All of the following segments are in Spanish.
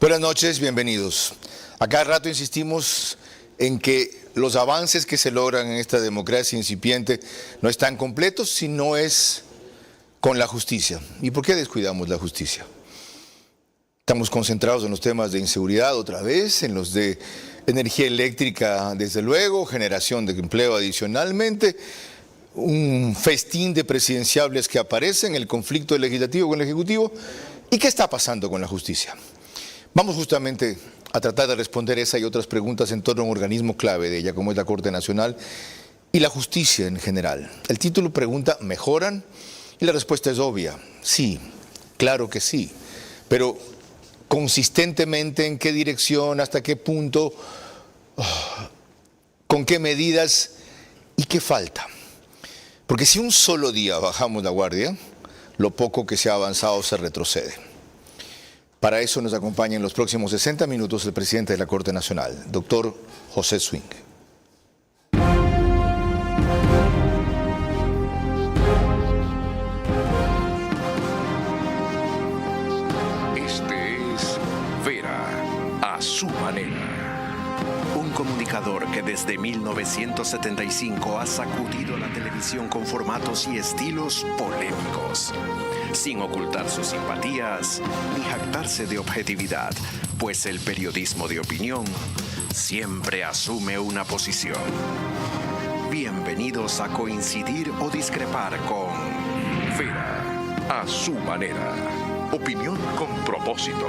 Buenas noches, bienvenidos. A cada rato insistimos en que los avances que se logran en esta democracia incipiente no están completos si no es con la justicia. ¿Y por qué descuidamos la justicia? Estamos concentrados en los temas de inseguridad otra vez, en los de energía eléctrica desde luego, generación de empleo adicionalmente, un festín de presidenciables que aparecen, el conflicto legislativo con el ejecutivo. ¿Y qué está pasando con la justicia? Vamos justamente a tratar de responder esa y otras preguntas en torno a un organismo clave de ella, como es la Corte Nacional, y la justicia en general. El título pregunta, ¿mejoran? Y la respuesta es obvia, sí, claro que sí, pero consistentemente en qué dirección, hasta qué punto, con qué medidas y qué falta. Porque si un solo día bajamos la guardia, lo poco que se ha avanzado se retrocede. Para eso nos acompaña en los próximos 60 minutos el presidente de la Corte Nacional, doctor José Swing. Este es Vera, a su manera. Un comunicador que desde 1975 ha sacudido la televisión con formatos y estilos polémicos, sin ocultar sus simpatías ni jactarse de objetividad, pues el periodismo de opinión siempre asume una posición. Bienvenidos a coincidir o discrepar con Vera, a su manera. Opinión con propósito.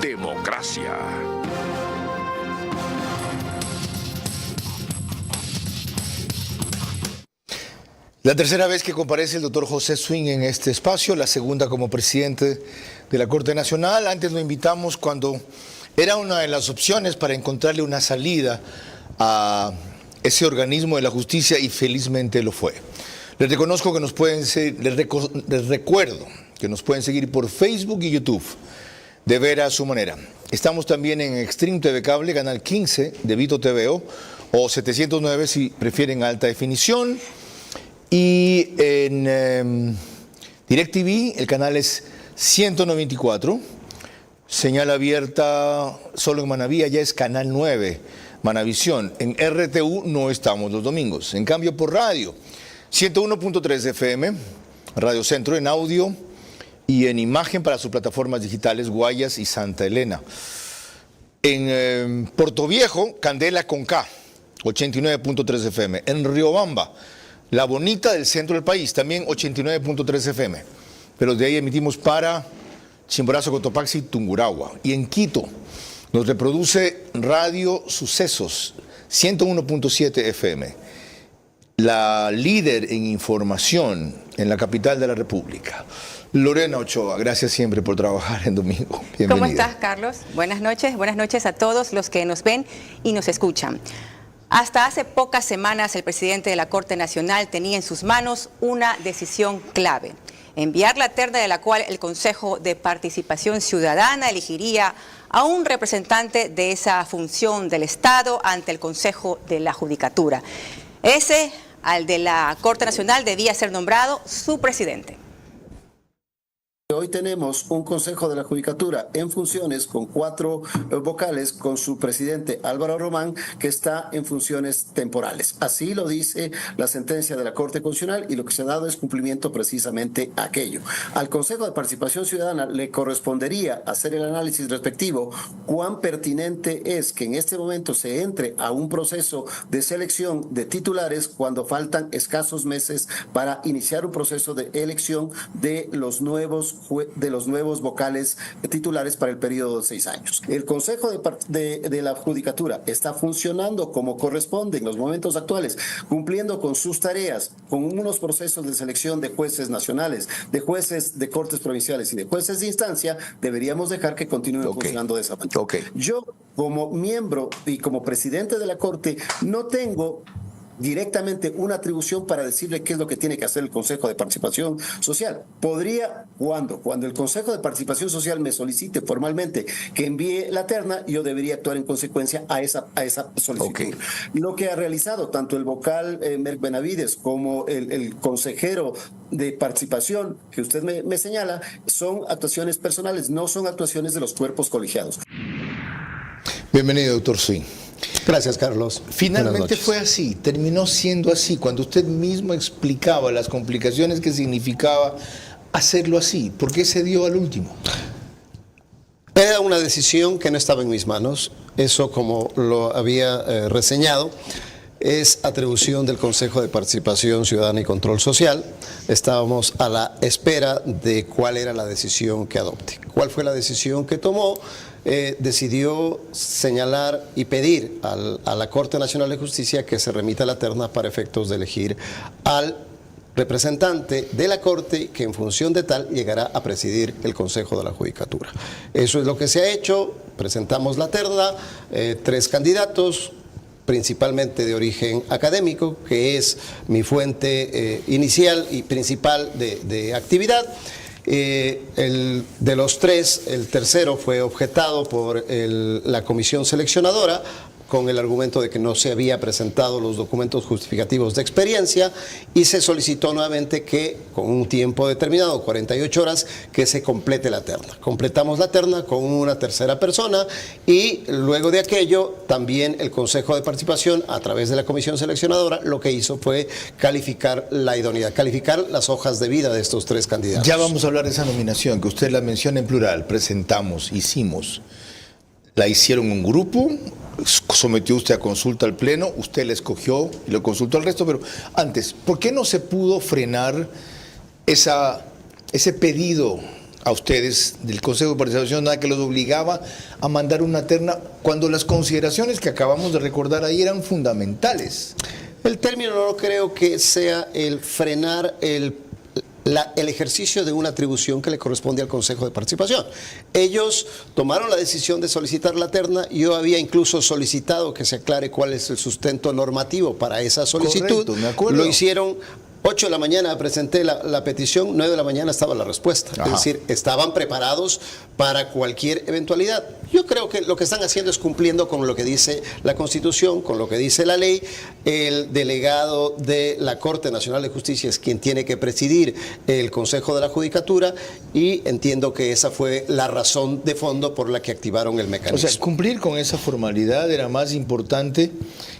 Democracia. La tercera vez que comparece el doctor José Swing en este espacio, la segunda como presidente de la Corte Nacional. Antes lo invitamos cuando era una de las opciones para encontrarle una salida a ese organismo de la justicia y felizmente lo fue. Les reconozco que nos pueden les recuerdo que nos pueden seguir por Facebook y YouTube, de Vera a su manera. Estamos también en Extreme TV Cable, canal 15 de Vito TVO, o 709 si prefieren alta definición. Y en DirecTV el canal es 194, señal abierta solo en Manaví, ya es canal 9, Manavisión. En RTU no estamos los domingos, en cambio por radio, 101.3 FM, Radio Centro en audio y en imagen para sus plataformas digitales Guayas y Santa Elena. En Puerto Viejo, Candela con K, 89.3 FM. En Riobamba, La Bonita del centro del país, también 89.3 FM. Pero de ahí emitimos para Chimborazo, Cotopaxi, Tungurahua. Y en Quito nos reproduce Radio Sucesos, 101.7 FM. La líder en información en la capital de la República. Lorena Ochoa, gracias siempre por trabajar en domingo. Bienvenida. ¿Cómo estás, Carlos? Buenas noches a todos los que nos ven y nos escuchan. Hasta hace pocas semanas el presidente de la Corte Nacional tenía en sus manos una decisión clave: enviar la terna de la cual el Consejo de Participación Ciudadana elegiría a un representante de esa función del Estado ante el Consejo de la Judicatura. Ese, al de la Corte Nacional, debía ser nombrado su presidente. Hoy tenemos un Consejo de la Judicatura en funciones con 4 vocales, con su presidente Álvaro Román, que está en funciones temporales. Así lo dice la sentencia de la Corte Constitucional y lo que se ha dado es cumplimiento precisamente a aquello. Al Consejo de Participación Ciudadana le correspondería hacer el análisis respectivo cuán pertinente es que en este momento se entre a un proceso de selección de titulares cuando faltan escasos meses para iniciar un proceso de elección de los nuevos vocales titulares para el periodo de 6 años. El Consejo de la Judicatura está funcionando como corresponde en los momentos actuales, cumpliendo con sus tareas, con unos procesos de selección de jueces nacionales, de jueces de cortes provinciales y de jueces de instancia. Deberíamos dejar que continúen funcionando de esa manera. Yo, como miembro y como presidente de la Corte, no tengo directamente una atribución para decirle qué es lo que tiene que hacer el Consejo de Participación Social. Podría, cuando el Consejo de Participación Social me solicite formalmente que envíe la terna, yo debería actuar en consecuencia a esa solicitud. Okay. Lo que ha realizado tanto el vocal Merck Benavides como el consejero de participación que usted me señala son actuaciones personales, no son actuaciones de los cuerpos colegiados. Bienvenido, doctor Swing. Gracias, Carlos. Finalmente fue así, terminó siendo así, cuando usted mismo explicaba las complicaciones que significaba hacerlo así. ¿Por qué se dio al último? Era una decisión que no estaba en mis manos. Eso, como lo había reseñado, es atribución del Consejo de Participación Ciudadana y Control Social. Estábamos a la espera de cuál era la decisión que adopte. ¿Cuál fue la decisión que tomó? Decidió señalar y pedir a la Corte Nacional de Justicia que se remita la terna para efectos de elegir al representante de la Corte que en función de tal llegará a presidir el Consejo de la Judicatura. Eso es lo que se ha hecho. Presentamos la terna, 3 candidatos, principalmente de origen académico, que es mi fuente inicial y principal de actividad. De los 3, el tercero fue objetado por la comisión seleccionadora con el argumento de que no se había presentado los documentos justificativos de experiencia y se solicitó nuevamente que con un tiempo determinado, 48 horas, que se complete la terna. Completamos la terna con una tercera persona y luego de aquello también el Consejo de Participación a través de la comisión seleccionadora lo que hizo fue calificar la idoneidad, calificar las hojas de vida de estos 3 candidatos. Ya vamos a hablar de esa nominación, que usted la menciona en plural, presentamos, hicimos. La hicieron un grupo, sometió usted a consulta al Pleno, usted la escogió y lo consultó al resto, pero antes, ¿por qué no se pudo frenar ese pedido a ustedes del Consejo de Participación, nada que los obligaba a mandar una terna, cuando las consideraciones que acabamos de recordar ahí eran fundamentales? El término no creo que sea el frenar el ejercicio de una atribución que le corresponde al Consejo de Participación. Ellos tomaron la decisión de solicitar la terna. Yo había incluso solicitado que se aclare cuál es el sustento normativo para esa solicitud. Correcto, me acuerdo. Lo hicieron 8 de la mañana, presenté la petición, 9 de la mañana estaba la respuesta. Ajá. Es decir, estaban preparados para cualquier eventualidad. Yo creo que lo que están haciendo es cumpliendo con lo que dice la Constitución, con lo que dice la ley. El delegado de la Corte Nacional de Justicia es quien tiene que presidir el Consejo de la Judicatura y entiendo que esa fue la razón de fondo por la que activaron el mecanismo. O sea, cumplir con esa formalidad era más importante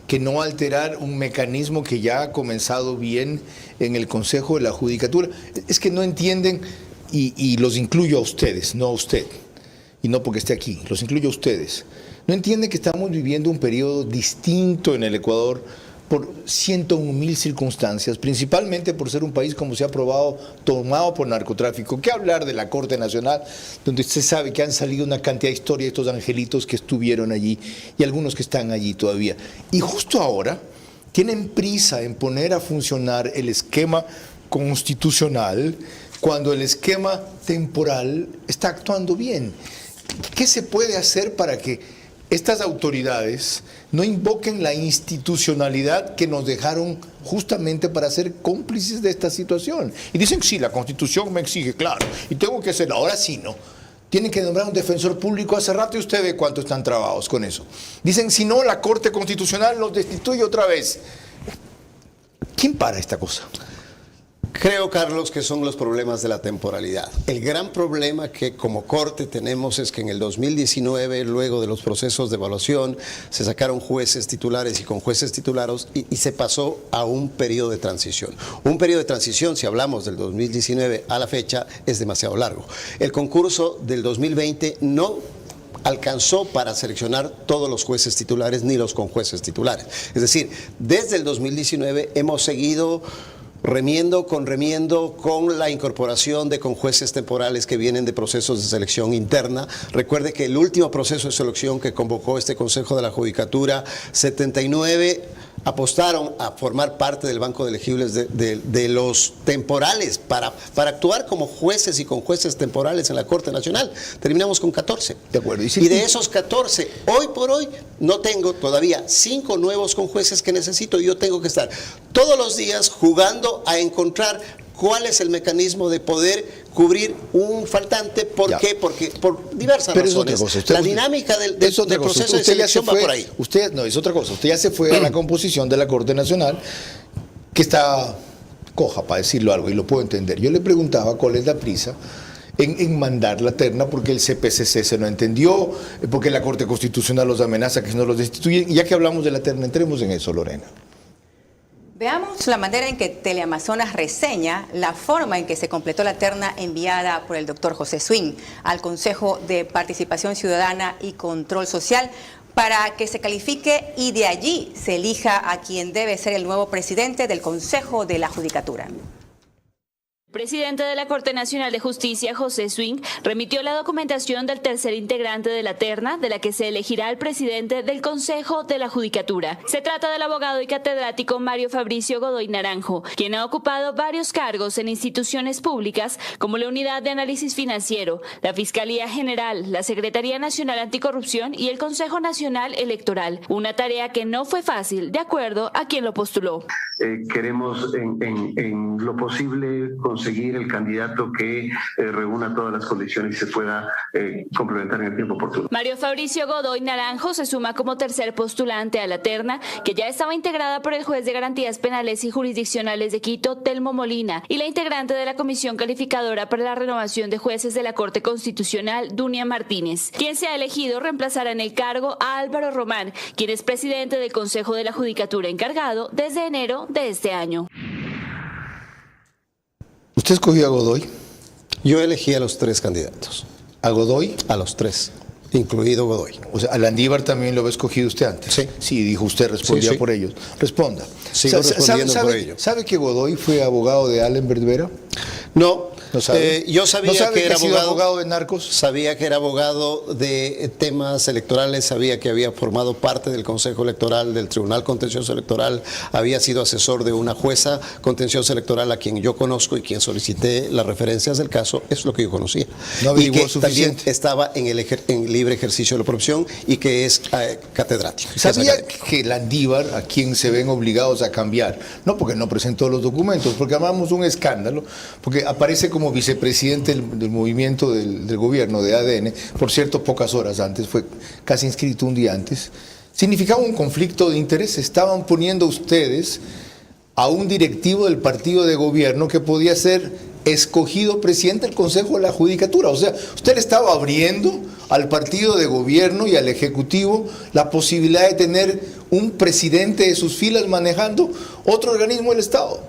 que no alterar un mecanismo que ya ha comenzado bien en el Consejo de la Judicatura. Es que no entienden, y los incluyo a ustedes, no a usted, y no porque esté aquí, los incluyo a ustedes. No entienden que estamos viviendo un periodo distinto en el Ecuador por 101.000 circunstancias, principalmente por ser un país, como se ha probado, tomado por narcotráfico. ¿Qué hablar de la Corte Nacional, donde usted sabe que han salido una cantidad de historias de estos angelitos que estuvieron allí y algunos que están allí todavía? Y justo ahora tienen prisa en poner a funcionar el esquema constitucional cuando el esquema temporal está actuando bien. ¿Qué se puede hacer para que estas autoridades no invoquen la institucionalidad que nos dejaron justamente para ser cómplices de esta situación? Y dicen, sí, la Constitución me exige, claro, y tengo que hacerlo. Ahora sí, no. Tienen que nombrar un defensor público hace rato y usted ve cuánto están trabados con eso. Dicen, si no, la Corte Constitucional los destituye otra vez. ¿Quién para esta cosa? Creo, Carlos, que son los problemas de la temporalidad. El gran problema que como Corte tenemos es que en el 2019, luego de los procesos de evaluación, se sacaron jueces titulares y con jueces titulares y se pasó a un periodo de transición. Un periodo de transición, si hablamos del 2019 a la fecha, es demasiado largo. El concurso del 2020 no alcanzó para seleccionar todos los jueces titulares ni los conjueces titulares. Es decir, desde el 2019 hemos seguido remiendo con la incorporación de conjueces temporales que vienen de procesos de selección interna. Recuerde que el último proceso de selección que convocó este Consejo de la Judicatura, 79 apostaron a formar parte del banco de elegibles de los temporales para actuar como jueces y con jueces temporales en la Corte Nacional. Terminamos con 14. De acuerdo. Y de esos 14, hoy por hoy, no tengo todavía 5 nuevos conjueces que necesito. Yo tengo que estar todos los días jugando a encontrar cuál es el mecanismo de poder cubrir un faltante. ¿Por qué? Porque por diversas razones. La dinámica del proceso de selección va por ahí. Usted, no, es otra cosa. Usted ya se fue a la composición de la Corte Nacional, que está coja, para decirlo algo, y lo puedo entender. Yo le preguntaba cuál es la prisa en mandar la terna, porque el CPCC se lo entendió, porque la Corte Constitucional los amenaza que si no los destituyen. Y ya que hablamos de la terna, entremos en eso, Lorena. Veamos la manera en que Teleamazonas reseña la forma en que se completó la terna enviada por el doctor José Swing al Consejo de Participación Ciudadana y Control Social para que se califique y de allí se elija a quien debe ser el nuevo presidente del Consejo de la Judicatura. El presidente de la Corte Nacional de Justicia, José Swing, remitió la documentación del tercer integrante de la terna, de la que se elegirá el presidente del Consejo de la Judicatura. Se trata del abogado y catedrático Mario Fabricio Godoy Naranjo, quien ha ocupado varios cargos en instituciones públicas como la Unidad de Análisis Financiero, la Fiscalía General, la Secretaría Nacional Anticorrupción y el Consejo Nacional Electoral. Una tarea que no fue fácil, de acuerdo a quien lo postuló. Queremos en lo posible conseguir el candidato que reúna todas las condiciones y se pueda complementar en el tiempo oportuno. Mario Fabricio Godoy Naranjo se suma como tercer postulante a la terna, que ya estaba integrada por el juez de Garantías Penales y Jurisdiccionales de Quito, Telmo Molina, y la integrante de la Comisión Calificadora para la Renovación de Jueces de la Corte Constitucional, Dunia Martínez. Quien se ha elegido reemplazará en el cargo a Álvaro Román, quien es presidente del Consejo de la Judicatura encargado desde enero de este año. ¿Usted escogió a Godoy? Yo elegí a los 3 candidatos. ¿A Godoy? A los 3, incluido Godoy. O sea, a Landívar también lo había escogido usted antes. Sí. Sí, dijo usted, respondía por ellos. Responda. Sigo respondiendo por ellos. ¿Sabe que Godoy fue abogado de Allen Verdera? No. ¿No sabe? Yo sabía que era abogado de narcos. Sabía que era abogado de temas electorales, sabía que había formado parte del Consejo Electoral, del Tribunal Contencioso Electoral, había sido asesor de una jueza contencioso electoral a quien yo conozco y quien solicité las referencias del caso. Eso es lo que yo conocía. No y que suficiente. También estaba en libre ejercicio de la profesión y que es catedrático. ¿Sabía que Landívar, a quien se ven obligados a cambiar, no porque no presentó los documentos, porque armamos un escándalo, porque aparece como vicepresidente del movimiento del gobierno de ADN, por cierto, pocas horas antes, fue casi inscrito un día antes, significaba un conflicto de interés. Estaban poniendo ustedes a un directivo del partido de gobierno que podía ser escogido presidente del Consejo de la Judicatura. O sea, usted le estaba abriendo al partido de gobierno y al Ejecutivo la posibilidad de tener un presidente de sus filas manejando otro organismo del Estado.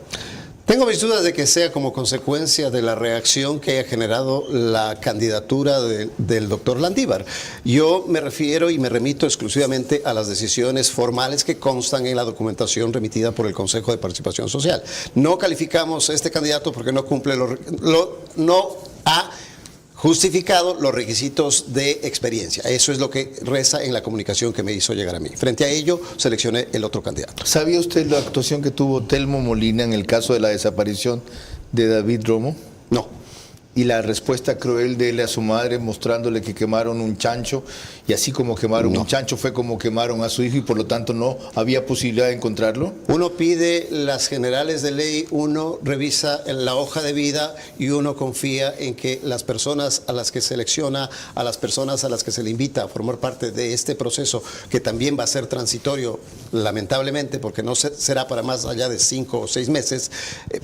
Tengo mis dudas de que sea como consecuencia de la reacción que haya generado la candidatura del doctor Landívar. Yo me refiero y me remito exclusivamente a las decisiones formales que constan en la documentación remitida por el Consejo de Participación Social. No calificamos a este candidato porque no cumple no ha justificado los requisitos de experiencia. Eso es lo que reza en la comunicación que me hizo llegar a mí. Frente a ello, seleccioné el otro candidato. ¿Sabía usted la actuación que tuvo Telmo Molina en el caso de la desaparición de David Romo? No. Y la respuesta cruel de él a su madre mostrándole que quemaron un chancho, y así como quemaron un chancho fue como quemaron a su hijo y por lo tanto no había posibilidad de encontrarlo. Uno pide las generales de ley, uno revisa la hoja de vida y uno confía en que las personas a las que selecciona, a las personas a las que se le invita a formar parte de este proceso, que también va a ser transitorio, lamentablemente, porque no será para más allá de 5 o 6 meses,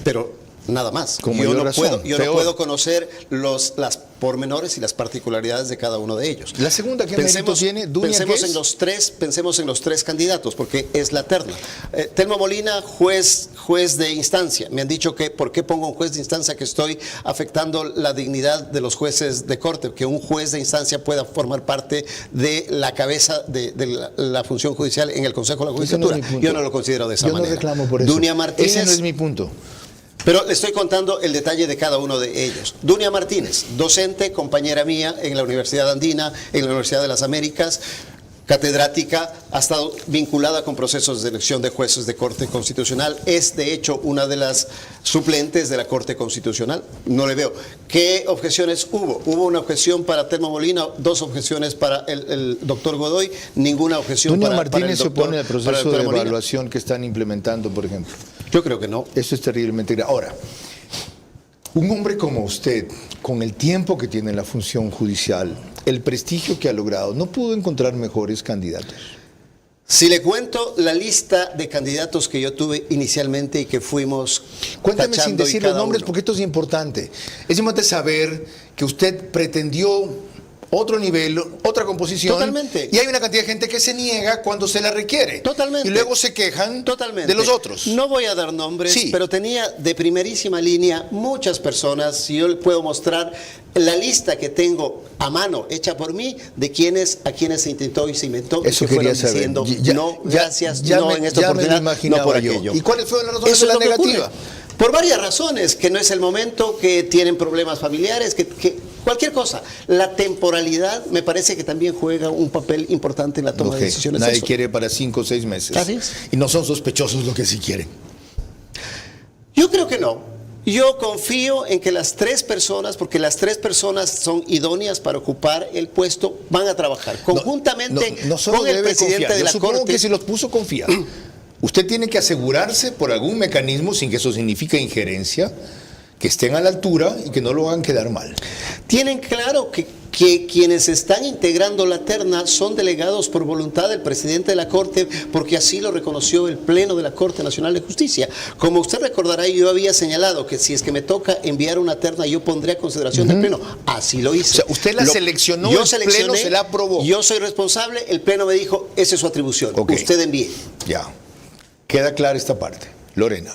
pero nada más. Yo no puedo conocer las pormenores y las particularidades de cada uno de ellos. La segunda, ¿qué mérito tiene? Pensemos en los tres candidatos, porque es la terna. Telmo Molina, juez de instancia. Me han dicho que ¿por qué pongo un juez de instancia? Que estoy afectando la dignidad de los jueces de corte, que un juez de instancia pueda formar parte de la cabeza de la función judicial en el Consejo de la Judicatura. Yo no lo considero de esa manera. Yo no reclamo por eso. Dunia Martínez, ese no es mi punto. Pero le estoy contando el detalle de cada uno de ellos. Dunia Martínez, docente, compañera mía en la Universidad Andina, en la Universidad de las Américas, catedrática, ha estado vinculada con procesos de elección de jueces de Corte Constitucional, es de hecho una de las suplentes de la Corte Constitucional. No le veo. ¿Qué objeciones hubo? Hubo una objeción para Telmo Molina, 2 objeciones para el doctor Godoy, ninguna objeción Doña para Martínez el se doctor, opone al para el proceso doctor de Molina. evaluación que están implementando, por ejemplo. Yo creo que no. Eso es terriblemente grave. Ahora, un hombre como usted, con el tiempo que tiene en la función judicial, el prestigio que ha logrado, ¿no pudo encontrar mejores candidatos? Si le cuento la lista de candidatos que yo tuve inicialmente y que fuimos Cuéntame sin tachando y decir los cada nombres, uno. porque esto es importante. Es importante saber que usted pretendió otro nivel, otra composición. Totalmente. Y hay una cantidad de gente que se niega cuando se la requiere. Totalmente. Y luego se quejan Totalmente. de los otros. No voy a dar nombres, Sí. pero tenía de primerísima línea muchas personas. Si yo le puedo mostrar la lista que tengo a mano, hecha por mí, de a quienes se intentó y se inventó. Eso y que quería fueron saber. diciendo, no, gracias, ya no me- en esta ya me lo oportunidad, no imaginaba por yo. aquello. ¿Y cuáles fueron las razones Eso de es la lo que negativa? ocurre. Por varias razones, que no es el momento, que tienen problemas familiares, que cualquier cosa. La temporalidad me parece que también juega un papel importante en la toma Ok, de decisiones. nadie Eso. quiere para 5 o 6 meses. Así es. Y no son sospechosos lo que sí quieren. Yo creo que no. Yo confío en que las 3 personas, porque las 3 personas son idóneas para ocupar el puesto, van a trabajar conjuntamente no solo con el debe presidente confiar. de Yo la supongo Corte. que si los puso, confía. Usted tiene que asegurarse por algún mecanismo, sin que eso signifique injerencia, que estén a la altura y que no lo hagan quedar mal. Tienen claro que quienes están integrando la terna son delegados por voluntad del presidente de la Corte, porque así lo reconoció el Pleno de la Corte Nacional de Justicia. Como usted recordará, yo había señalado que si es que me toca enviar una terna, yo pondré a consideración del Pleno. Así lo hice. O sea, usted la seleccionó, yo el Pleno se la aprobó. Yo soy responsable, el Pleno me dijo, esa es su atribución. Ok. Usted envíe. Ya, queda clara esta parte. Lorena.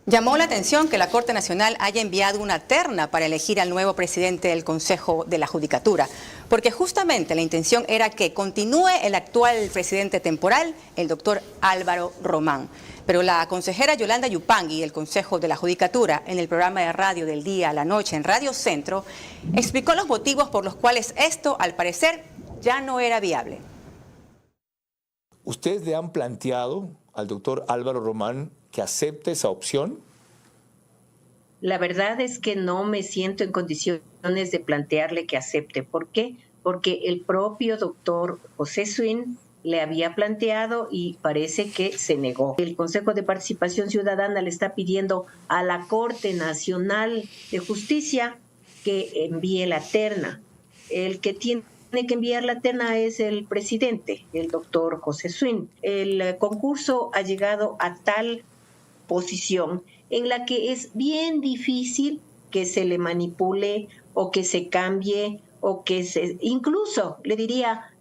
Llamó la atención que la Corte Nacional haya enviado una terna para elegir al nuevo presidente del Consejo de la Judicatura, porque justamente la intención era que continúe el actual presidente temporal, el doctor Álvaro Román. Pero la consejera Yolanda Yupangui del Consejo de la Judicatura, en el programa de radio del día a la noche en Radio Centro, explicó los motivos por los cuales esto, al parecer, ya no era viable. ¿Ustedes le han planteado al doctor Álvaro Román que acepte esa opción? La verdad es que no me siento en condiciones de plantearle que acepte. ¿Por qué? Porque el propio doctor José Swing le había planteado y parece que se negó. El Consejo de Participación Ciudadana le está pidiendo a la Corte Nacional de Justicia que envíe la terna. El que tiene que enviar la terna es el presidente, el doctor José Swing. El concurso ha llegado a tal posición en la que es bien difícil que se le manipule o que se cambie o que se, incluso le diría,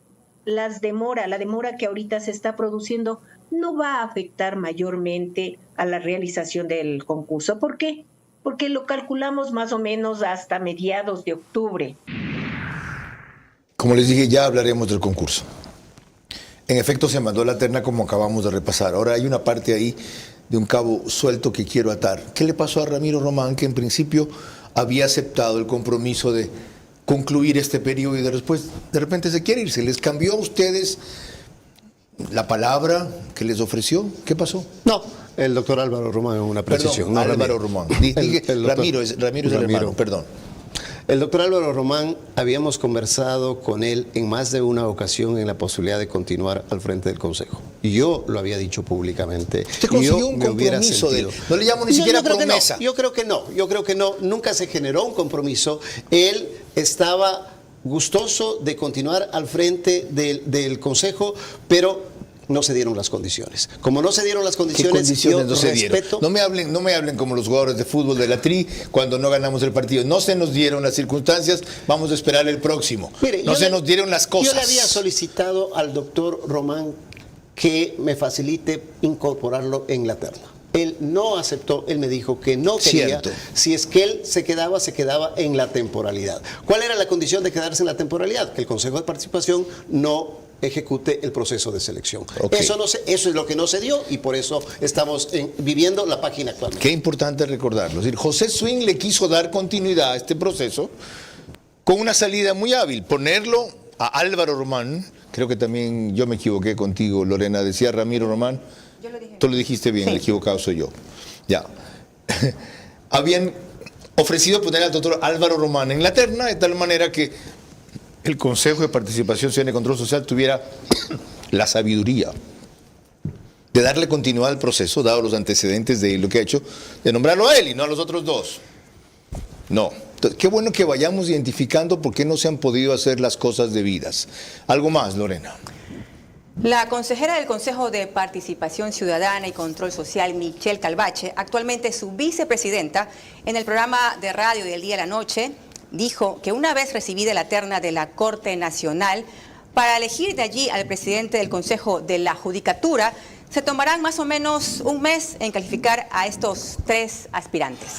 la demora que ahorita se está produciendo no va a afectar mayormente a la realización del concurso. ¿Por qué? Porque lo calculamos más o menos hasta mediados de octubre. Como les dije, ya hablaremos del concurso. En efecto, se mandó la terna como acabamos de repasar. Ahora hay una parte ahí de un cabo suelto que quiero atar. ¿Qué le pasó a Ramiro Román, que en principio había aceptado el compromiso de concluir este periodo y después de repente se quiere ir? ¿Se les cambió a ustedes la palabra que les ofreció? ¿Qué pasó? No, el doctor Álvaro Román, una precisión. Perdón, no, Álvaro Ramiro. Román. Dije, El doctor- Ramiro es el hermano, perdón. El doctor Álvaro Román, habíamos conversado con él en más de una ocasión en la posibilidad de continuar al frente del Consejo. Y yo lo había dicho públicamente. Usted consiguió Yo un me hubiera compromiso de él. sentido- No le llamo ni siquiera creo que promesa. no, yo creo que no. Nunca se generó un compromiso. Él estaba gustoso de continuar al frente del Consejo, pero no se dieron las condiciones. Como no se dieron las ¿Qué condiciones, condiciones yo no se dieron? respeto. No me hablen como los jugadores de fútbol de la Tri cuando no ganamos el partido. No se nos dieron las circunstancias, vamos a esperar el próximo. Mire, no yo se le- nos dieron las cosas. Yo le había solicitado al doctor Román que me facilite incorporarlo en la terna. Él no aceptó, él me dijo que no quería. Cierto. Si es que él se quedaba en la temporalidad. ¿Cuál era la condición de quedarse en la temporalidad? Que el Consejo de Participación no ejecute el proceso de selección. Ok. Eso es lo que no se dio y por eso estamos viviendo la página actualmente. Qué importante recordarlo. Es decir, José Swing le quiso dar continuidad a este proceso con una salida muy hábil, ponerlo a Álvaro Román, Creo que también yo me equivoqué contigo, Lorena. Decía Ramiro Román. Yo lo dije. Tú lo dijiste bien, Sí. el equivocado soy yo. Ya. Habían ofrecido poner al doctor Álvaro Román en la terna de tal manera que el Consejo de Participación Ciudadana y Control Social tuviera la sabiduría de darle continuidad al proceso, dado los antecedentes de lo que ha hecho, de nombrarlo a él y no a los otros dos. No. Entonces, qué bueno que vayamos identificando por qué no se han podido hacer las cosas debidas. Algo más, Lorena. La consejera del Consejo de Participación Ciudadana y Control Social, Michelle Calvache, actualmente su vicepresidenta, en el programa de radio del día a la noche, dijo que una vez recibida la terna de la Corte Nacional, para elegir de allí al presidente del Consejo de la Judicatura, se tomarán más o menos un mes en calificar a estos 3 aspirantes.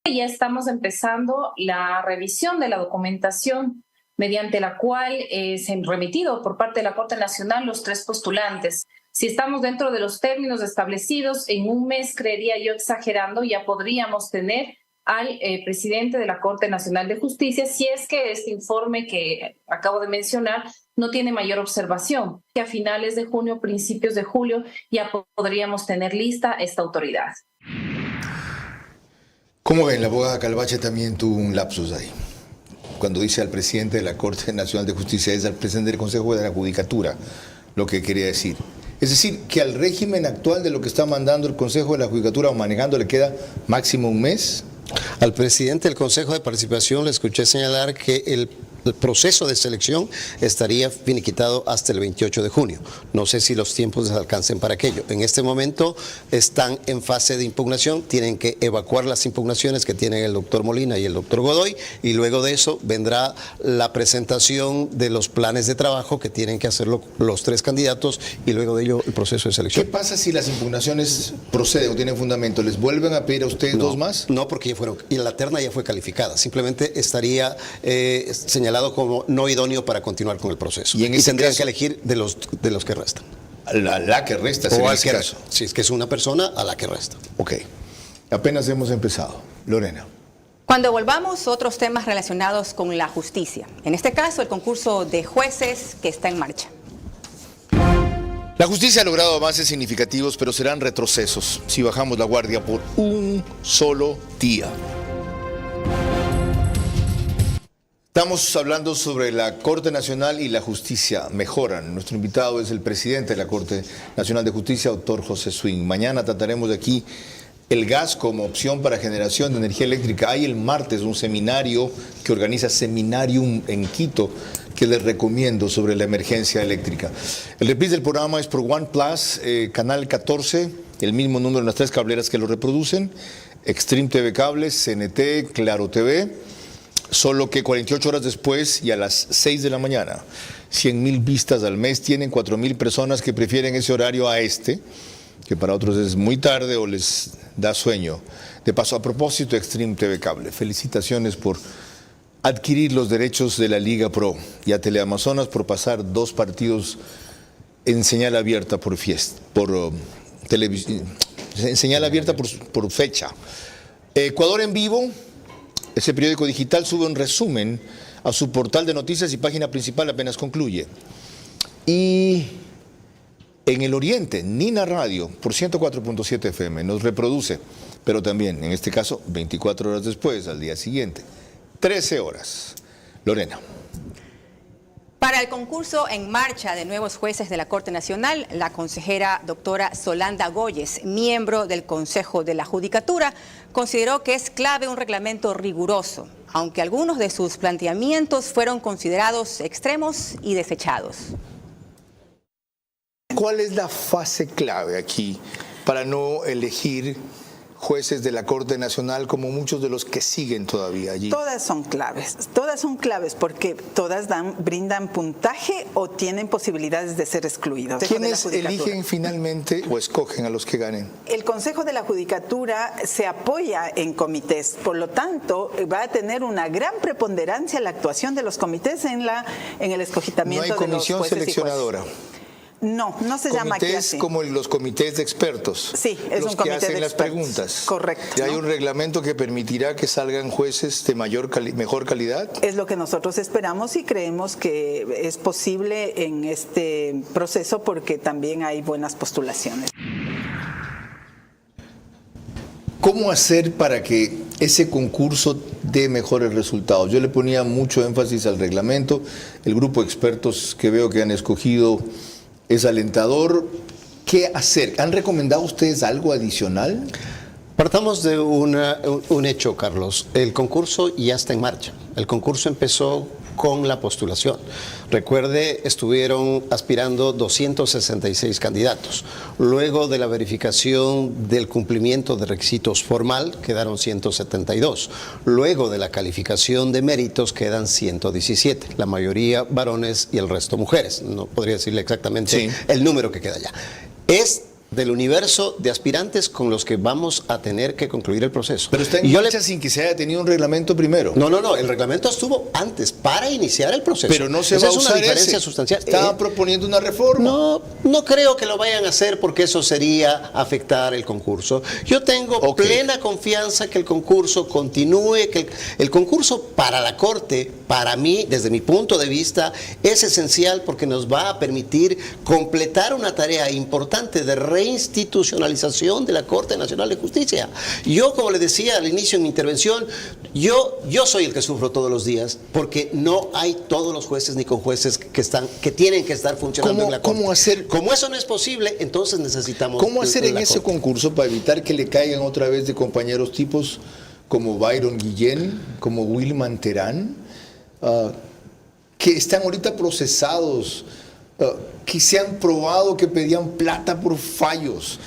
Ya estamos empezando la revisión de la documentación mediante la cual se han remitido por parte de la Corte Nacional los 3 postulantes. Si estamos dentro de los términos establecidos, en un mes, creería yo exagerando, ya podríamos tener al presidente de la Corte Nacional de Justicia, si es que este informe que acabo de mencionar no tiene mayor observación, que a finales de junio, principios de julio, ya podríamos tener lista esta autoridad. ¿Cómo ven? La abogada Calvache también tuvo un lapsus ahí. Cuando dice al presidente de la Corte Nacional de Justicia, es al presidente del Consejo de la Judicatura, lo que quería decir. Es decir, que al régimen actual de lo que está mandando el Consejo de la Judicatura o manejando le queda máximo un mes. Al presidente del Consejo de Participación le escuché señalar que el proceso de selección estaría finiquitado hasta el 28 de junio. No sé si los tiempos les alcancen para aquello. En este momento están en fase de impugnación, tienen que evacuar las impugnaciones que tienen el doctor Molina y el doctor Godoy, y luego de eso vendrá la presentación de los planes de trabajo que tienen que hacer los 3 candidatos, y luego de ello el proceso de selección. ¿Qué pasa si las impugnaciones proceden o tienen fundamento? ¿Les vuelven a pedir a ustedes 2 más? No, porque ya fueron, y la terna ya fue calificada. Simplemente estaría señalado como no idóneo para continuar con el proceso. Y tendrían caso, que elegir de los que restan. La que resta, o al que resta. Si es que es una persona, a la que resta. Ok. Apenas hemos empezado. Lorena. Cuando volvamos, otros temas relacionados con la justicia. En este caso, el concurso de jueces que está en marcha. La justicia ha logrado avances significativos, pero serán retrocesos si bajamos la guardia por un solo día. Estamos hablando sobre la Corte Nacional y la justicia mejoran. Nuestro invitado es el presidente de la Corte Nacional de Justicia, doctor José Swing. Mañana trataremos de aquí el gas como opción para generación de energía eléctrica. Hay el martes un seminario que organiza Seminarium en Quito, que les recomiendo sobre la emergencia eléctrica. El reprise del programa es por OnePlus, canal 14, el mismo número en las 3 cableras que lo reproducen, Extreme TV Cables, CNT, Claro TV. Solo que 48 horas después y a las 6 de la mañana, 100,000 vistas al mes, tienen 4,000 personas que prefieren ese horario a este, que para otros es muy tarde o les da sueño. De paso, a propósito, Extreme TV Cable, felicitaciones por adquirir los derechos de la Liga Pro y a Teleamazonas por pasar 2 partidos en señal abierta por televisión, en señal abierta por fecha. Ecuador en vivo. Ese periódico digital sube un resumen a su portal de noticias y página principal apenas concluye. Y en el oriente, Nina Radio, por 104.7 FM, nos reproduce, pero también, en este caso, 24 horas después, al día siguiente, 13 horas. Lorena. Para el concurso en marcha de nuevos jueces de la Corte Nacional, la consejera doctora Solanda Goyes, miembro del Consejo de la Judicatura, consideró que es clave un reglamento riguroso, aunque algunos de sus planteamientos fueron considerados extremos y desechados. ¿Cuál es la fase clave aquí para no elegir jueces de la Corte Nacional como muchos de los que siguen todavía allí? Todas son claves porque todas brindan puntaje o tienen posibilidades de ser excluidos. ¿Quiénes eligen finalmente o escogen a los que ganen? El Consejo de la Judicatura se apoya en comités, por lo tanto va a tener una gran preponderancia la actuación de los comités en el escogimiento de los jueces. No hay comisión seleccionadora. No, no se llama aquí Comités así. como los comités de expertos. Sí, es los un comité que hacen de las expertos. preguntas. Correcto. ¿Y hay ¿no? un reglamento que permitirá que salgan jueces de mejor calidad? Es lo que nosotros esperamos y creemos que es posible en este proceso porque también hay buenas postulaciones. ¿Cómo hacer para que ese concurso dé mejores resultados? Yo le ponía mucho énfasis al reglamento. El grupo de expertos que veo que han escogido es alentador. ¿Qué hacer? ¿Han recomendado ustedes algo adicional? Partamos de un hecho, Carlos. El concurso ya está en marcha. El concurso empezó con la postulación. Recuerde, estuvieron aspirando 266 candidatos. Luego de la verificación del cumplimiento de requisitos formal, quedaron 172. Luego de la calificación de méritos, quedan 117. La mayoría varones y el resto mujeres. No podría decirle exactamente el número que queda allá. Es del universo de aspirantes con los que vamos a tener que concluir el proceso. Pero está en marcha sin que se haya tenido un reglamento primero. No, el reglamento estuvo antes para iniciar el proceso. Pero no se va a usar. Esa es una diferencia sustancial. Estaba proponiendo una reforma. No creo que lo vayan a hacer porque eso sería afectar el concurso. Yo tengo plena confianza que el concurso continúe, que el concurso para la Corte, para mí, desde mi punto de vista, es esencial porque nos va a permitir completar una tarea importante de reinstitucionalización de la Corte Nacional de Justicia. Yo, como le decía al inicio en mi intervención, yo soy el que sufro todos los días porque no hay todos los jueces ni conjueces que tienen que estar funcionando en la Corte. ¿Cómo hacer? Como eso no es posible, entonces necesitamos... ¿Cómo hacer en ese concurso para evitar que le caigan otra vez de compañeros tipos como Byron Guillén, como Wilman Terán, que están ahorita procesados, que se han probado que pedían plata por fallos?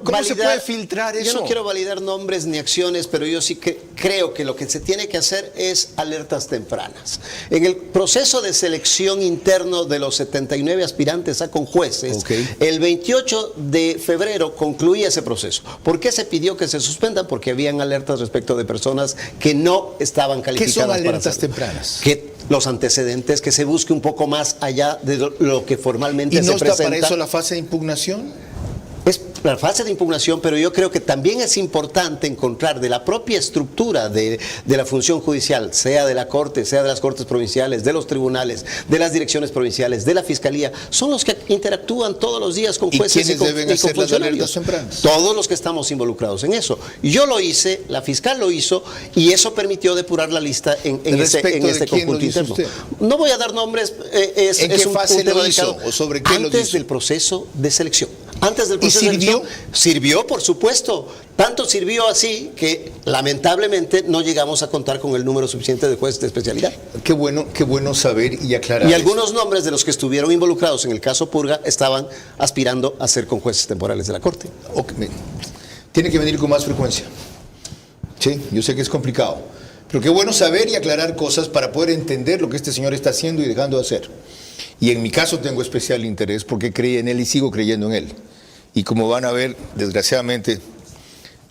¿Cómo se puede filtrar eso? Yo no quiero validar nombres ni acciones, pero yo sí que creo que lo que se tiene que hacer es alertas tempranas. En el proceso de selección interno de los 79 aspirantes a conjueces, el 28 de febrero concluía ese proceso. ¿Por qué se pidió que se suspenda? Porque habían alertas respecto de personas que no estaban calificadas. ¿Qué son alertas para tempranas? Que los antecedentes, que se busque un poco más allá de lo que formalmente se presenta. ¿Y no está para eso la fase de impugnación? Es la fase de impugnación, pero yo creo que también es importante encontrar de la propia estructura de la función judicial, sea de la Corte, sea de las Cortes provinciales, de los tribunales, de las direcciones provinciales, de la Fiscalía, son los que interactúan todos los días con jueces y con funcionarios. Todos los que estamos involucrados en eso. Yo lo hice, la fiscal lo hizo, y eso permitió depurar la lista en este conjunto interno. No voy a dar nombres, ¿En qué fase lo hizo? ¿O sobre qué lo hizo? Antes del proceso de selección. Antes del proceso de selección. Sirvió, por supuesto. Tanto sirvió así que lamentablemente no llegamos a contar con el número suficiente de jueces de especialidad. Qué bueno saber y aclarar. Y algunos nombres de los que estuvieron involucrados en el caso Purga estaban aspirando a ser con jueces temporales de la Corte. Tiene que venir con más frecuencia. Sí, yo sé que es complicado. Pero qué bueno saber y aclarar cosas para poder entender lo que este señor está haciendo y dejando de hacer. Y en mi caso tengo especial interés porque creí en él y sigo creyendo en él. Y como van a ver, desgraciadamente,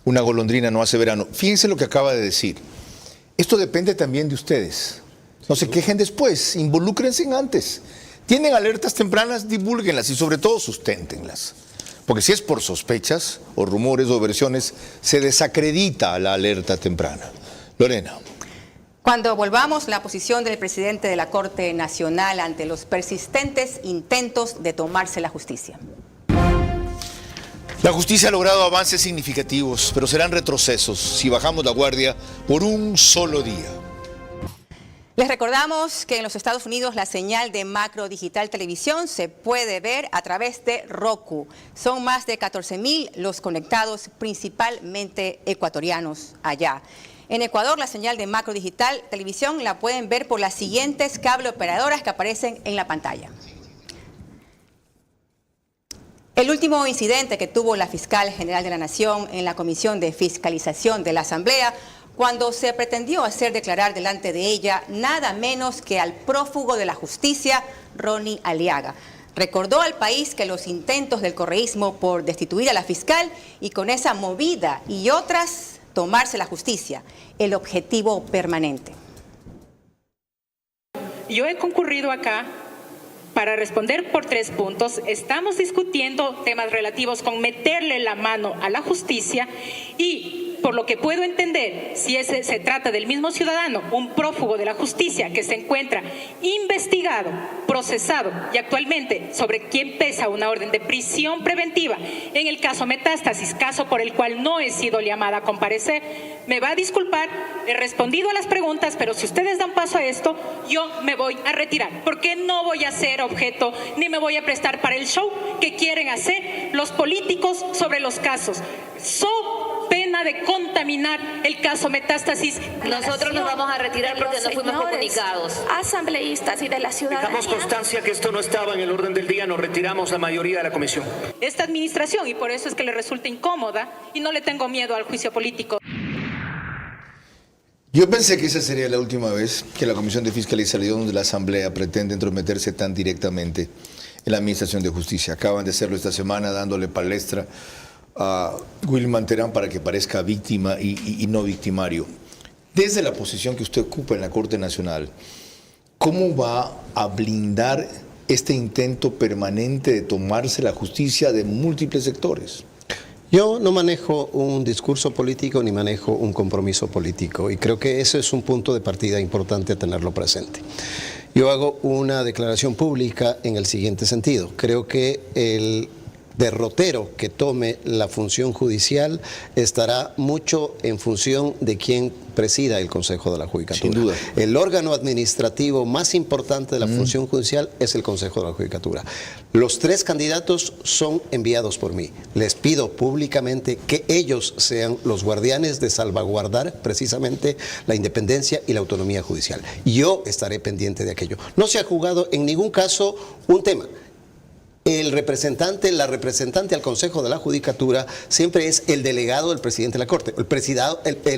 una golondrina no hace verano. Fíjense lo que acaba de decir. Esto depende también de ustedes. No se quejen después, involúcrense antes. Tienen alertas tempranas, divúlguenlas y sobre todo susténtenlas. Porque si es por sospechas o rumores o versiones, se desacredita la alerta temprana. Lorena. Cuando volvamos, la posición del presidente de la Corte Nacional ante los persistentes intentos de tomarse la justicia. La justicia ha logrado avances significativos, pero serán retrocesos si bajamos la guardia por un solo día. Les recordamos que en los Estados Unidos la señal de Macro Digital Televisión se puede ver a través de Roku. Son más de 14,000 los conectados, principalmente ecuatorianos allá. En Ecuador, la señal de Macro Digital Televisión la pueden ver por las siguientes cable operadoras que aparecen en la pantalla. El último incidente que tuvo la Fiscal General de la Nación en la Comisión de Fiscalización de la Asamblea, cuando se pretendió hacer declarar delante de ella nada menos que al prófugo de la justicia, Ronnie Aliaga. Recordó al país que los intentos del correísmo por destituir a la fiscal y con esa movida y otras tomarse la justicia, el objetivo permanente. Yo he concurrido acá Para responder por 3 puntos, estamos discutiendo temas relativos con meterle la mano a la justicia y, por lo que puedo entender, si se trata del mismo ciudadano, un prófugo de la justicia que se encuentra investigado, procesado y actualmente sobre quien pesa una orden de prisión preventiva, en el caso Metástasis, caso por el cual no he sido llamada a comparecer, me va a disculpar, he respondido a las preguntas, pero si ustedes dan paso a esto, yo me voy a retirar, porque no voy a ser objeto ni me voy a prestar para el show que quieren hacer los políticos sobre los casos. Pena de contaminar el caso Metástasis. Nosotros nos vamos a retirar porque no fuimos comunicados. Asambleístas y de la ciudadanía. Dejamos constancia que esto no estaba en el orden del día, nos retiramos la mayoría de la comisión. Esta administración, y por eso es que le resulta incómoda y no le tengo miedo al juicio político. Yo pensé que esa sería la última vez que la Comisión de Fiscalización de la Asamblea pretende entrometerse tan directamente en la Administración de Justicia. Acaban de hacerlo esta semana dándole palestra a Wilman Terán para que parezca víctima y no victimario. Desde la posición que usted ocupa en la Corte Nacional, ¿cómo va a blindar este intento permanente de tomarse la justicia de múltiples sectores? Yo no manejo un discurso político ni manejo un compromiso político y creo que ese es un punto de partida importante a tenerlo presente. Yo hago una declaración pública en el siguiente sentido. Creo que el derrotero que tome la función judicial estará mucho en función de quien presida el Consejo de la Judicatura. Sin duda. El órgano administrativo más importante de la función judicial es el Consejo de la Judicatura. Los 3 candidatos son enviados por mí. Les pido públicamente que ellos sean los guardianes de salvaguardar precisamente la independencia y la autonomía judicial. Yo estaré pendiente de aquello. No se ha jugado en ningún caso un tema. La representante al Consejo de la Judicatura siempre es el delegado del presidente de la Corte, el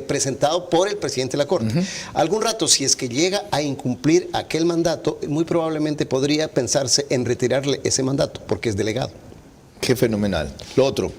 presentado por el presidente de la Corte. Algún rato, si es que llega a incumplir aquel mandato, muy probablemente podría pensarse en retirarle ese mandato, porque es delegado. Qué fenomenal. Lo otro,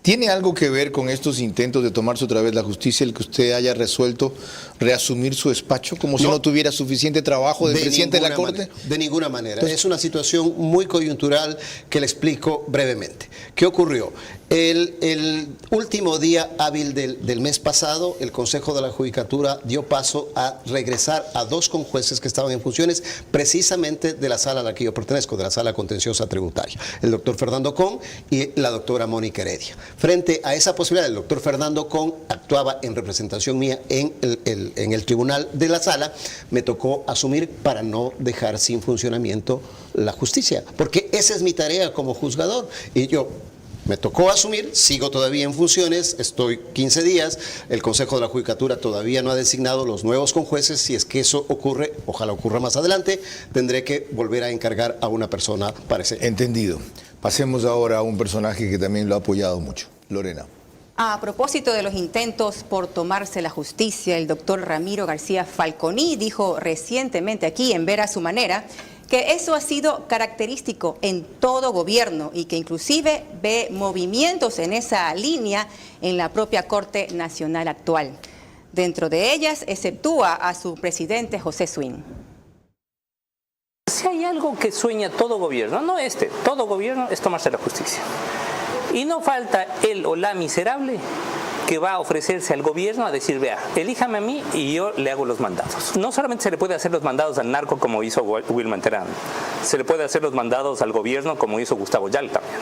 ¿tiene algo que ver con estos intentos de tomarse otra vez la justicia el que usted haya resuelto reasumir su despacho como si no tuviera suficiente trabajo de presidente de la Corte? De ninguna manera. Entonces, es una situación muy coyuntural que le explico brevemente. ¿Qué ocurrió? El último día hábil del mes pasado, el Consejo de la Judicatura dio paso a regresar a 2 conjueces que estaban en funciones precisamente de la sala a la que yo pertenezco, de la sala contenciosa tributaria, el doctor Fernando Con y la doctora Mónica Heredia. Frente a esa posibilidad, el doctor Fernando Con actuaba en representación mía en el tribunal de la sala, me tocó asumir para no dejar sin funcionamiento la justicia, porque esa es mi tarea como juzgador y yo me tocó asumir, sigo todavía en funciones, estoy 15 días, el Consejo de la Judicatura todavía no ha designado los nuevos conjueces, si es que eso ocurre, ojalá ocurra más adelante, tendré que volver a encargar a una persona para ese. Entendido. Pasemos ahora a un personaje que también lo ha apoyado mucho, Lorena. A propósito de los intentos por tomarse la justicia, el doctor Ramiro García Falconi dijo recientemente aquí en Ver a su Manera que eso ha sido característico en todo gobierno y que inclusive ve movimientos en esa línea en la propia Corte Nacional actual. Dentro de ellas, exceptúa a su presidente José Swing. Si hay algo que sueña todo gobierno, no todo gobierno es tomarse la justicia. Y no falta él o la miserable que va a ofrecerse al gobierno a decir, vea, elíjame a mí y yo le hago los mandados. No solamente se le puede hacer los mandados al narco como hizo Wilman Terán, se le puede hacer los mandados al gobierno como hizo Gustavo Yal también.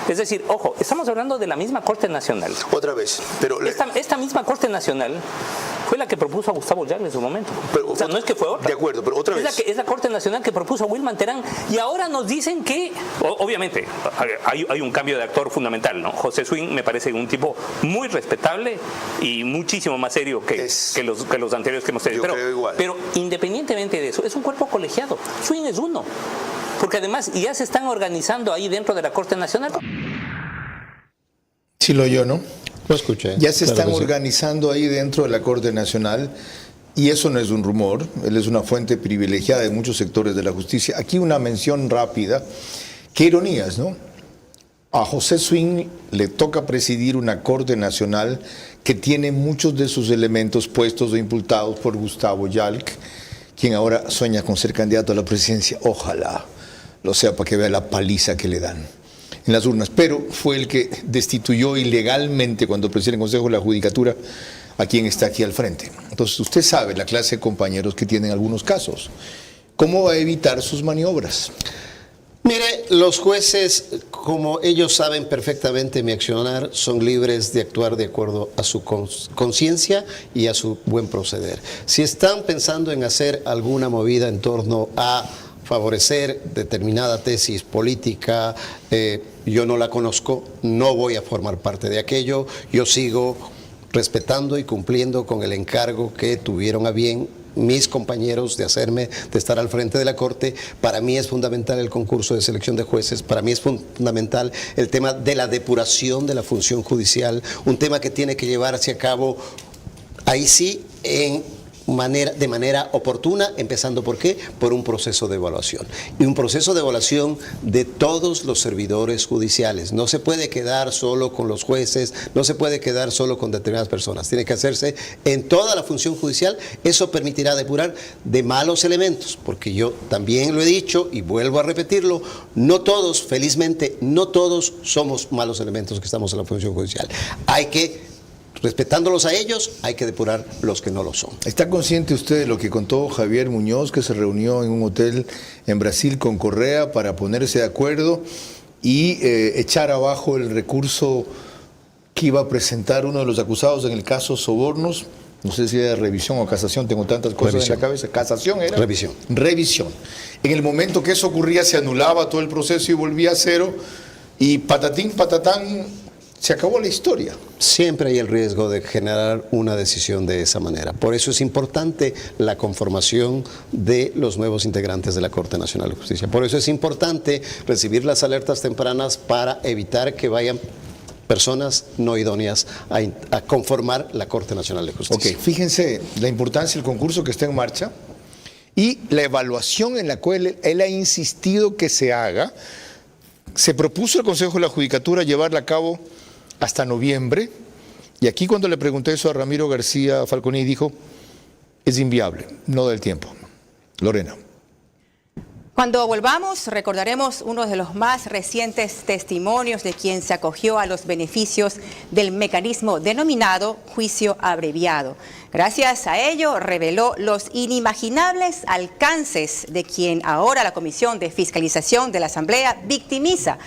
Es decir, ojo, estamos hablando de la misma Corte Nacional. Otra vez, pero... Esta misma Corte Nacional fue la que propuso a Gustavo Yal en su momento. Pero, o sea, no es que fue otra. De acuerdo, pero otra vez. Es la Corte Nacional que propuso a Wilman Terán y ahora nos dicen que, obviamente, hay un cambio de actor fundamental, ¿no? José Swing me parece un tipo muy respetable y muchísimo más serio que los anteriores que hemos tenido. Pero independientemente de eso, es un cuerpo colegiado. Swing es uno. Porque además ya se están organizando ahí dentro de la Corte Nacional. Sí lo oyó, ¿no? Lo escuché. Ya se están organizando ahí dentro de la Corte Nacional y eso no es un rumor, él es una fuente privilegiada de muchos sectores de la justicia. Aquí una mención rápida, qué ironías, ¿no? A José Swing le toca presidir una Corte Nacional que tiene muchos de sus elementos puestos o imputados por Gustavo Yalc, quien ahora sueña con ser candidato a la presidencia. Ojalá O sea, para que vea la paliza que le dan en las urnas. Pero fue el que destituyó ilegalmente, cuando presidía el Consejo de la Judicatura, a quien está aquí al frente. Entonces, usted sabe la clase de compañeros que tienen algunos casos. ¿Cómo va a evitar sus maniobras? Mire, los jueces, como ellos saben perfectamente mi accionar, son libres de actuar de acuerdo a su conciencia y a su buen proceder. Si están pensando en hacer alguna movida en torno a favorecer determinada tesis política, yo no la conozco, no voy a formar parte de aquello, yo sigo respetando y cumpliendo con el encargo que tuvieron a bien mis compañeros de estar al frente de la Corte. Para mí es fundamental el concurso de selección de jueces, para mí es fundamental el tema de la depuración de la función judicial, un tema que tiene que llevarse a cabo, ahí sí, de manera oportuna, empezando ¿por qué? Por un proceso de evaluación. Y un proceso de evaluación de todos los servidores judiciales. No se puede quedar solo con los jueces, no se puede quedar solo con determinadas personas. Tiene que hacerse en toda la función judicial. Eso permitirá depurar de malos elementos, porque yo también lo he dicho y vuelvo a repetirlo, no todos, felizmente, no todos somos malos elementos que estamos en la función judicial. Hay que, respetándolos a ellos, hay que depurar los que no lo son. ¿Está consciente usted de lo que contó Javier Muñoz, que se reunió en un hotel en Brasil con Correa para ponerse de acuerdo y echar abajo el recurso que iba a presentar uno de los acusados en el caso Sobornos? No sé si era revisión o casación, tengo tantas cosas en la cabeza. ¿Casación era? Revisión. Revisión. En el momento que eso ocurría se anulaba todo el proceso y volvía a cero, y patatín, patatán, se acabó la historia. Siempre hay el riesgo de generar una decisión de esa manera. Por eso es importante la conformación de los nuevos integrantes de la Corte Nacional de Justicia. Por eso es importante recibir las alertas tempranas para evitar que vayan personas no idóneas a conformar la Corte Nacional de Justicia. Ok, fíjense la importancia del concurso que está en marcha y la evaluación en la cual él ha insistido que se haga. Se propuso el Consejo de la Judicatura llevarla a cabo hasta noviembre, y aquí cuando le pregunté eso a Ramiro García Falconi, dijo, es inviable, no da el tiempo. Lorena. Cuando volvamos, recordaremos uno de los más recientes testimonios de quien se acogió a los beneficios del mecanismo denominado juicio abreviado. Gracias a ello, reveló los inimaginables alcances de quien ahora la Comisión de Fiscalización de la Asamblea victimiza,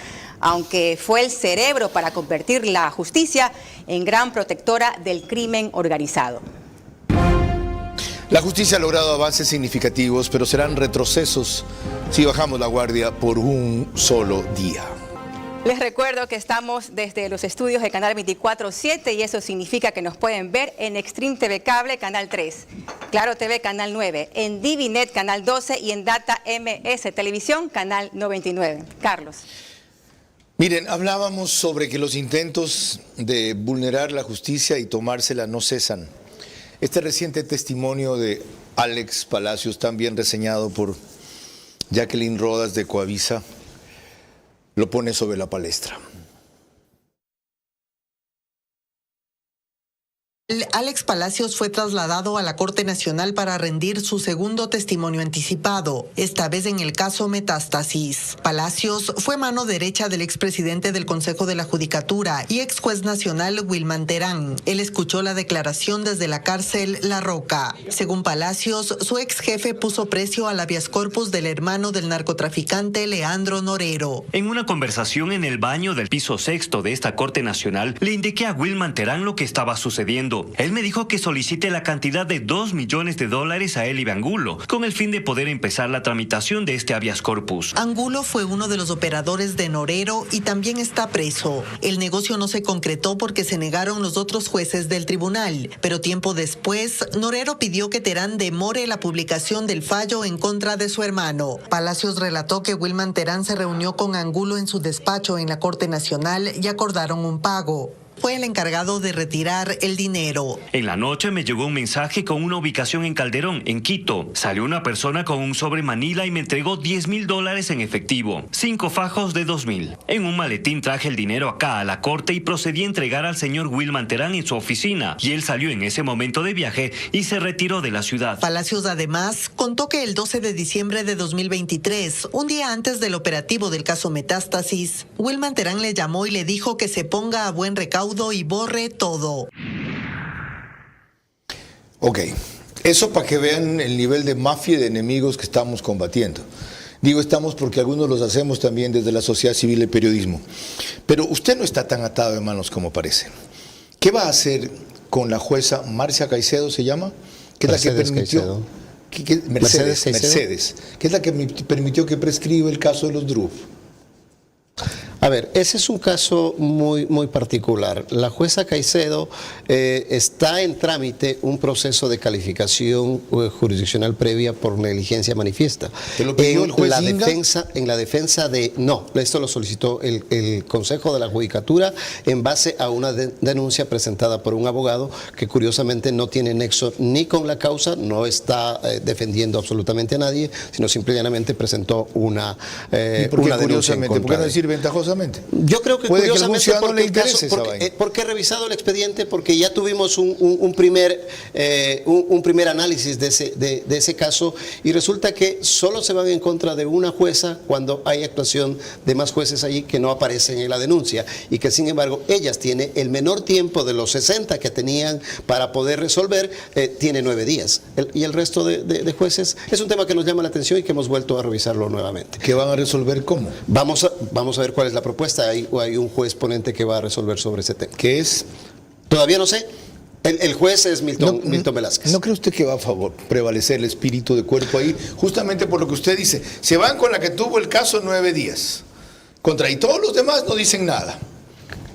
aunque fue el cerebro para convertir la justicia en gran protectora del crimen organizado. La justicia ha logrado avances significativos, pero serán retrocesos si bajamos la guardia por un solo día. Les recuerdo que estamos desde los estudios de Canal 24/7 y eso significa que nos pueden ver en Extreme TV Cable, Canal 3, Claro TV, Canal 9, en Divinet, Canal 12 y en Data MS Televisión, Canal 99. Carlos. Miren, hablábamos sobre que los intentos de vulnerar la justicia y tomársela no cesan. Este reciente testimonio de Alex Palacios, tan bien reseñado por Jacqueline Rodas de Coavisa, lo pone sobre la palestra. Alex Palacios fue trasladado a la Corte Nacional para rendir su segundo testimonio anticipado, esta vez en el caso Metástasis. Palacios fue mano derecha del expresidente del Consejo de la Judicatura y ex juez nacional Wilman Terán. Él escuchó la declaración desde la cárcel La Roca. Según Palacios, su ex jefe puso precio al habeas corpus del hermano del narcotraficante Leandro Norero. En una conversación en el baño del piso 6º de esta Corte Nacional, le indiqué a Wilman Terán lo que estaba sucediendo. Él me dijo que solicite la cantidad de $2 millones a él y Angulo, con el fin de poder empezar la tramitación de este habeas corpus. Angulo fue uno de los operadores de Norero y también está preso. El negocio no se concretó porque se negaron los otros jueces del tribunal, pero tiempo después, Norero pidió que Terán demore la publicación del fallo en contra de su hermano. Palacios relató que Wilman Terán se reunió con Angulo en su despacho en la Corte Nacional y acordaron un pago. fue el encargado de retirar el dinero. En la noche me llegó un mensaje con una ubicación en Calderón, en Quito. Salió una persona con un sobre Manila y me entregó $10,000 en efectivo, 5 fajos de 2,000. En un maletín traje el dinero acá a la corte y procedí a entregar al señor Wilman Terán en su oficina. Y él salió en ese momento de viaje y se retiró de la ciudad. Palacios además contó que el 12 de diciembre de 2023, un día antes del operativo del caso Metástasis, Wilman Terán le llamó y le dijo que se ponga a buen recaudo y borre todo. Ok, eso para que vean el nivel de mafia y de enemigos que estamos combatiendo. Digo estamos porque algunos los hacemos también desde la sociedad civil y el periodismo. Pero usted no está tan atado de manos como parece. ¿Qué va a hacer con la jueza Marcia Caicedo, se llama? Que es la que permitió... Mercedes, que es la que permitió que prescriba el caso de los DRUF. A ver, ese es un caso muy particular. La jueza Caicedo está en trámite un proceso de calificación jurisdiccional previa por negligencia manifiesta. ¿Te lo pidió el juez Inga? En la defensa de... No, esto lo solicitó el Consejo de la Judicatura en base a una denuncia presentada por un abogado que curiosamente no tiene nexo ni con la causa, no está defendiendo absolutamente a nadie, sino simplemente presentó una denuncia en contra. ¿Por qué no decir ventajosamente? Yo creo que puede curiosamente que le interese esa vaina. Porque he revisado el expediente, porque ya tuvimos un primer análisis de ese caso y resulta que solo se van en contra de una jueza cuando hay actuación de más jueces allí que no aparecen en la denuncia y que sin embargo ellas tienen el menor tiempo de los 60 que tenían para poder resolver, tiene 9 días. Y el resto de jueces es un tema que nos llama la atención y que hemos vuelto a revisarlo nuevamente. ¿Qué van a resolver cómo? Vamos a ver cuál es la propuesta. Hay un juez ponente que va a resolver sobre ese tema. ¿Qué es? Todavía no sé. El juez es Milton Velázquez. ¿No cree usted que va a prevalecer el espíritu de cuerpo ahí? Justamente por lo que usted dice. Se van con la que tuvo el caso 9 días. Y todos los demás no dicen nada.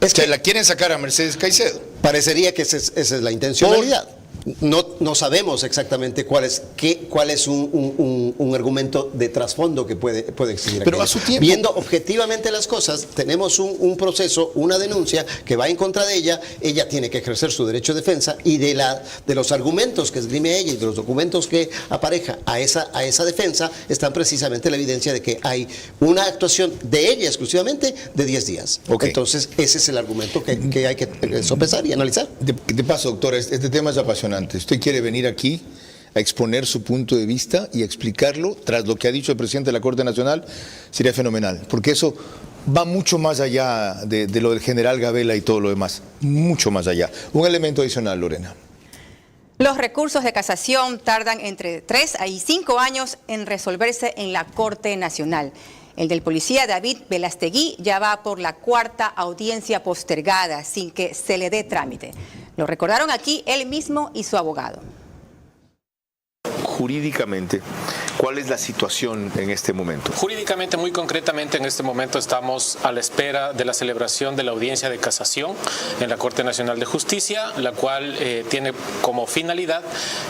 Es que la quieren sacar a Mercedes Caicedo. Parecería que esa es la intencionalidad. No sabemos exactamente cuál es un argumento de trasfondo que puede existir. Pero a su tiempo. Viendo objetivamente las cosas, tenemos un proceso, una denuncia que va en contra de ella. Ella tiene que ejercer su derecho de defensa y de los argumentos que esgrime ella y de los documentos que apareja a esa defensa están precisamente la evidencia de que hay una actuación de ella exclusivamente de 10 días. Okay. Entonces ese es el argumento que hay que sopesar y analizar. De paso, doctora, este tema es apasionante. Usted quiere venir aquí a exponer su punto de vista y a explicarlo tras lo que ha dicho el presidente de la Corte Nacional, sería fenomenal, porque eso va mucho más allá de lo del general Gabela y todo lo demás, mucho más allá. Un elemento adicional, Lorena. Los recursos de casación tardan entre 3 y 5 años en resolverse en la Corte Nacional. El del policía David Velastegui ya va por la 4ª audiencia postergada sin que se le dé trámite. Lo recordaron aquí él mismo y su abogado. Jurídicamente, ¿cuál es la situación en este momento? Jurídicamente, muy concretamente, en este momento estamos a la espera de la celebración de la audiencia de casación en la Corte Nacional de Justicia, la cual tiene como finalidad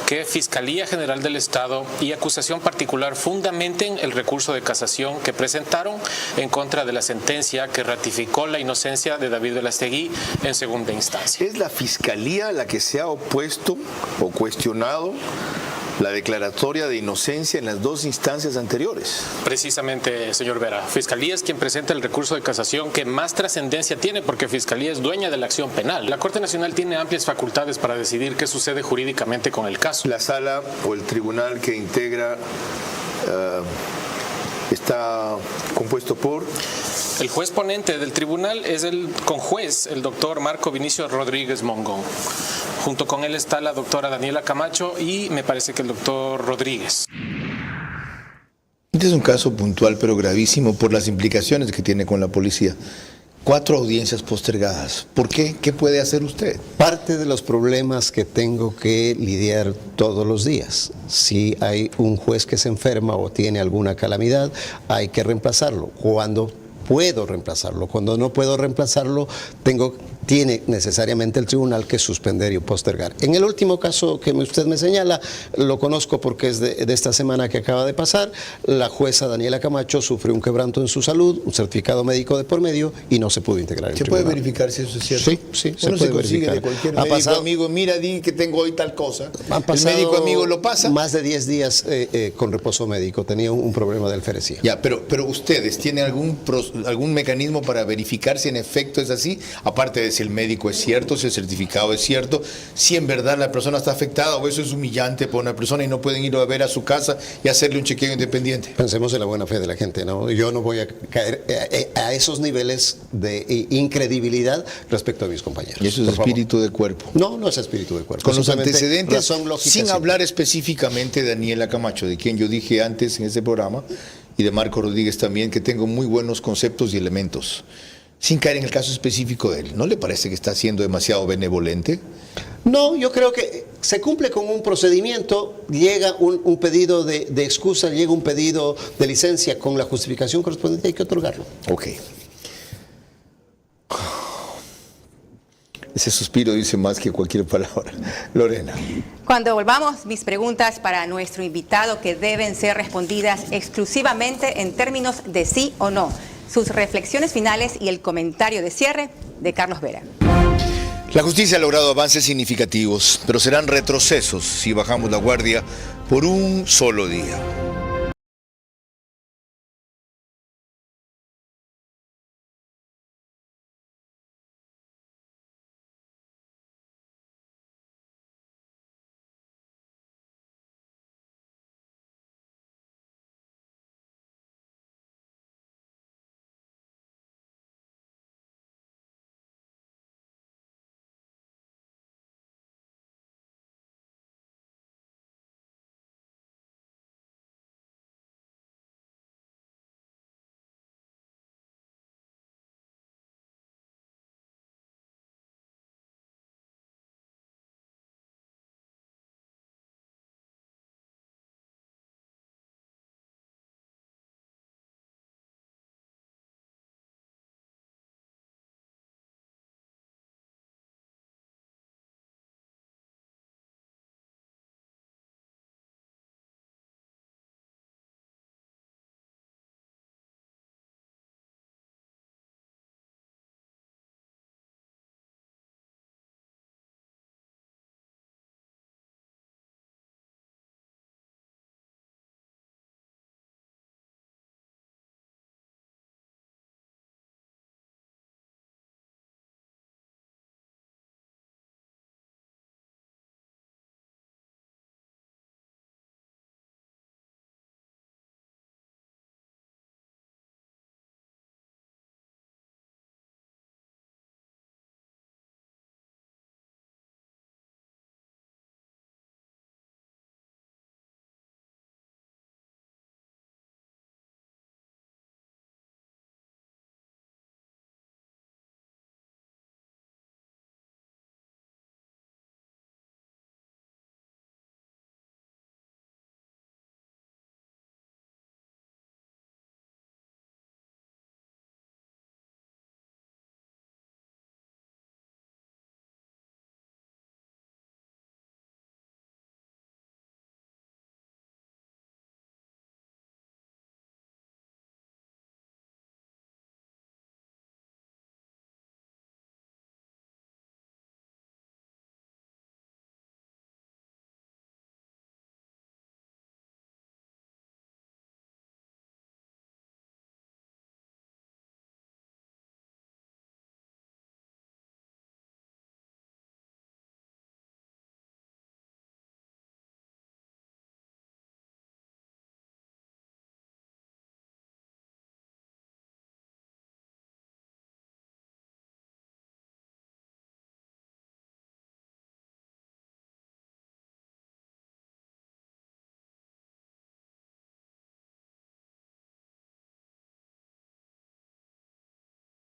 que Fiscalía General del Estado y acusación particular fundamenten el recurso de casación que presentaron en contra de la sentencia que ratificó la inocencia de David Velastegui en segunda instancia. ¿Es la Fiscalía la que se ha opuesto o cuestionado la declaratoria de inocencia en las 2 instancias anteriores? Precisamente, señor Vera, Fiscalía es quien presenta el recurso de casación que más trascendencia tiene porque Fiscalía es dueña de la acción penal. La Corte Nacional tiene amplias facultades para decidir qué sucede jurídicamente con el caso. La sala o el tribunal que integra está compuesto por... El juez ponente del tribunal es el conjuez, el doctor Marco Vinicio Rodríguez Mongón. Junto con él está la doctora Daniela Camacho y me parece que el doctor Rodríguez. Este es un caso puntual pero gravísimo por las implicaciones que tiene con la policía. 4 audiencias postergadas. ¿Por qué? ¿Qué puede hacer usted? Parte de los problemas que tengo que lidiar todos los días. Si hay un juez que se enferma o tiene alguna calamidad, hay que reemplazarlo. Cuando puedo reemplazarlo, cuando no puedo reemplazarlo, tengo tiene necesariamente el tribunal que suspender y postergar. En el último caso que usted me señala, lo conozco porque es de esta semana que acaba de pasar. La jueza Daniela Camacho sufrió un quebranto en su salud, un certificado médico de por medio y no se pudo integrar. ¿Se puede verificar si eso es cierto? Sí, Uno se consigue de cualquier médico amigo, mira, di que tengo hoy tal cosa. El médico amigo lo pasa. Más de 10 días con reposo médico, tenía un problema de alferecía. Ya, pero ustedes tienen algún mecanismo para verificar si en efecto es así, aparte de si el médico es cierto, si el certificado es cierto, si en verdad la persona está afectada o eso es humillante para una persona y no pueden ir a ver a su casa y hacerle un chequeo independiente. Pensemos en la buena fe de la gente, ¿no? Yo no voy a caer a esos niveles de incredibilidad respecto a mis compañeros. ¿Y eso es espíritu de cuerpo? No, no es espíritu de cuerpo. Con los antecedentes, sin simple. hablar específicamente de Daniela Camacho, de quien yo dije antes en este programa, y de Marco Rodríguez también, que tengo muy buenos conceptos y elementos. Sin caer en el caso específico de él, ¿no le parece que está siendo demasiado benevolente? No, yo creo que se cumple con un procedimiento, llega un pedido de excusa, llega un pedido de licencia con la justificación correspondiente, hay que otorgarlo. Ok. Ese suspiro dice más que cualquier palabra. Lorena. Cuando volvamos, mis preguntas para nuestro invitado que deben ser respondidas exclusivamente en términos de sí o no. Sus reflexiones finales y el comentario de cierre de Carlos Vera. La justicia ha logrado avances significativos, pero serán retrocesos si bajamos la guardia por un solo día.